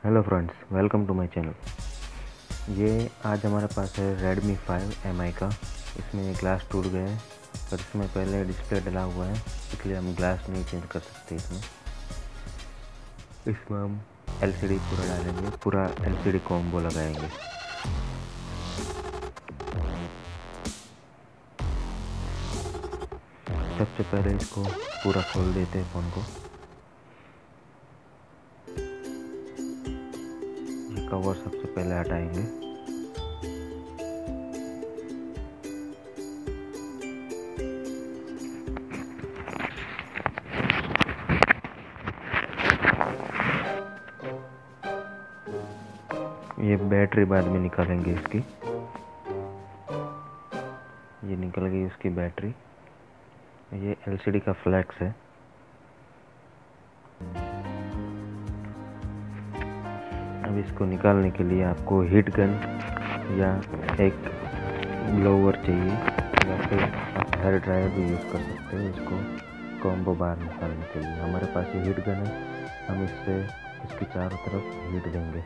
Hello friends, welcome to my channel. ये आज हमारे पास है Redmi 5 MI का। इसमें ये ग्लास टूट गया है, पर इसमें पहले डिस्प्ले डला हुआ है, इसलिए हम ग्लास नहीं चेंज कर सकते। इसमें हम LCD पूरा डालेंगे, पूरा LCD कॉम्बो लगाएंगे। सबसे पहले इसको पूरा खोल देते हैं फ़ोन को। ये कवर सबसे पहले हटाएंगे। ये बैटरी बाद में निकालेंगे इसकी। ये निकल गई उसकी बैटरी। ये LCD का फ्लैक्स है। अब इसको निकालने के लिए आपको हीट गन या एक ब्लोवर चाहिए, या फिर आप हेयर ड्रायर भी यूज़ कर सकते हो इसको कॉम्बो बाहर निकालने के लिए। हमारे पास ये हीट गन है, हम इससे इसकी चारों तरफ हीट देंगे।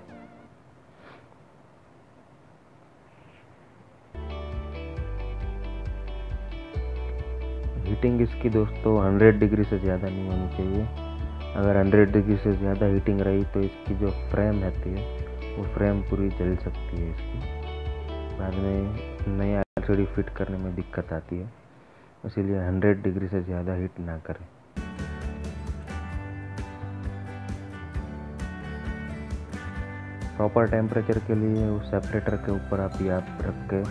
हीटिंग इसकी दोस्तों 100 डिग्री से ज़्यादा नहीं होनी चाहिए। अगर 100 डिग्री से ज़्यादा हीटिंग रही तो इसकी जो फ्रेम रहती है वो फ्रेम पूरी जल सकती है। इसकी बाद में नया LCD फिट करने में दिक्कत आती है, इसीलिए 100 डिग्री से ज़्यादा हीट ना करें। प्रॉपर टेम्परेचर के लिए उस सेपरेटर के ऊपर आप रख के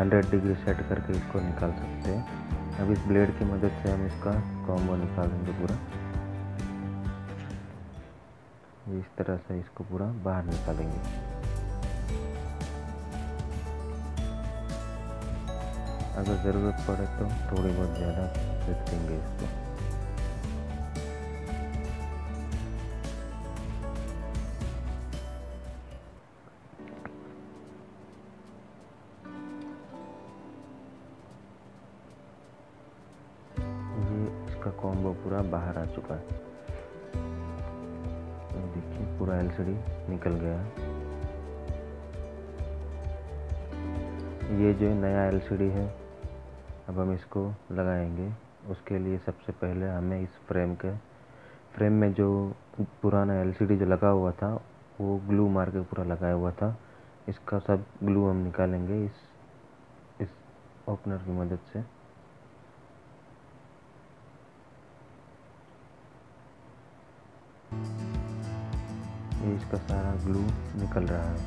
100 डिग्री सेट करके इसको निकाल सकते हैं। अब इस ब्लेड की मदद से हम इसका कॉम्बो निकालेंगे पूरा। इस तरह से इसको पूरा बाहर निकालेंगे। अगर ज़रूरत पड़े तो थोड़ी बहुत ज़्यादा फिट देंगे इसको। इसका कॉम्बो पूरा बाहर आ चुका है। देखिए पूरा LCD निकल गया है। ये जो नया LCD है, अब हम इसको लगाएंगे। उसके लिए सबसे पहले हमें इस फ्रेम में जो पुराना LCD जो लगा हुआ था वो ग्लू मार के पूरा लगाया हुआ था। इसका सब ग्लू हम निकालेंगे इस ओपनर की मदद से। ये इसका सारा ग्लू निकल रहा है।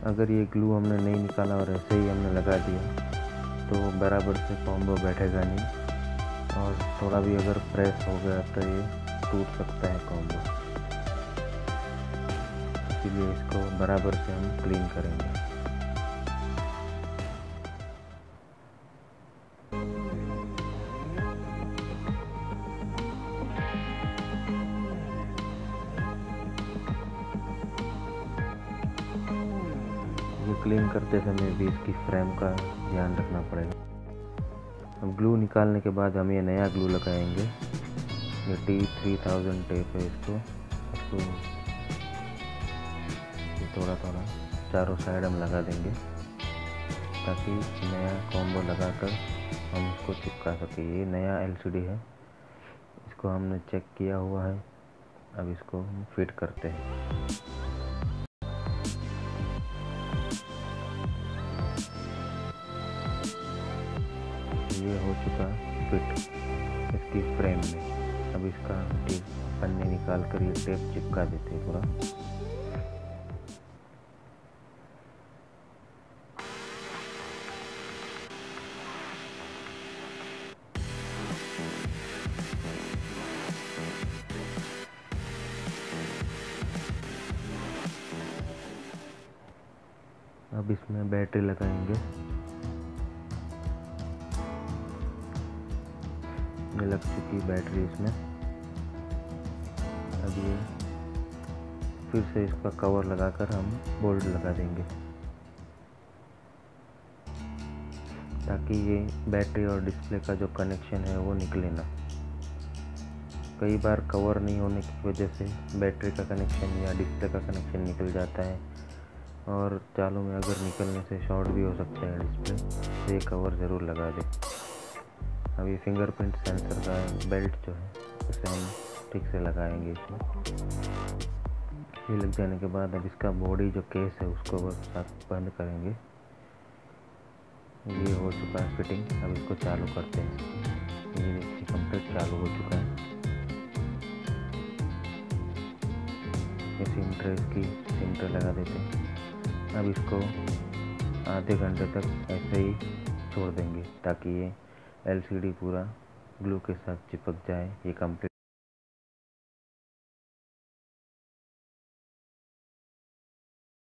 अगर ये ग्लू हमने नहीं निकाला और ऐसे ही हमने लगा दिया तो बराबर से कॉम्बो बैठेगा नहीं, और थोड़ा भी अगर प्रेस हो गया तो ये टूट सकता है कॉम्बो। इसीलिए इसको बराबर से हम क्लीन करेंगे। ये क्लीन करते समय भी इसकी फ्रेम का ध्यान रखना पड़ेगा। अब ग्लू निकालने के बाद हम ये नया ग्लू लगाएंगे। ये T3000 टेप है। इसको थोड़ा थोड़ा चारों साइड हम लगा देंगे, ताकि नया कॉम्बो लगाकर हम इसको चिपका सकें। ये नया LCD है, इसको हमने चेक किया हुआ है। अब इसको हम फिट करते हैं। ये हो चुका फिट इसकी फ्रेम में। अब इसका पन्ने निकाल कर ये टेप चिपका देते हैं पूरा। अब इसमें बैटरी लगाएंगे। ये लग चुकी बैटरी इसमें। अब ये फिर से इसका कवर लगाकर हम बोल्ट लगा देंगे। ताकि ये बैटरी और डिस्प्ले का जो कनेक्शन है वो निकले ना। कई बार कवर नहीं होने की वजह से बैटरी का कनेक्शन या डिस्प्ले का कनेक्शन निकल जाता है, और चालू में अगर निकलने से शॉर्ट भी हो सकता है डिस्प्ले, तो ये कवर ज़रूर लगा दें। अभी फिंगरप्रिंट सेंसर का बेल्ट जो है उसे हम ठीक से लगाएंगे इसमें। ये लग जाने के बाद अब इसका बॉडी जो केस है उसको साथ बंद करेंगे। ये हो चुका है फिटिंग। अब इसको चालू करते हैं। ये देखिए कंप्लीट चालू हो चुका है। ये सिम ट्रे लगा देते हैं। अब इसको आधे घंटे तक ऐसे ही छोड़ देंगे ताकि ये एलसीडी पूरा ग्लू के साथ चिपक जाए। ये कंप्लीट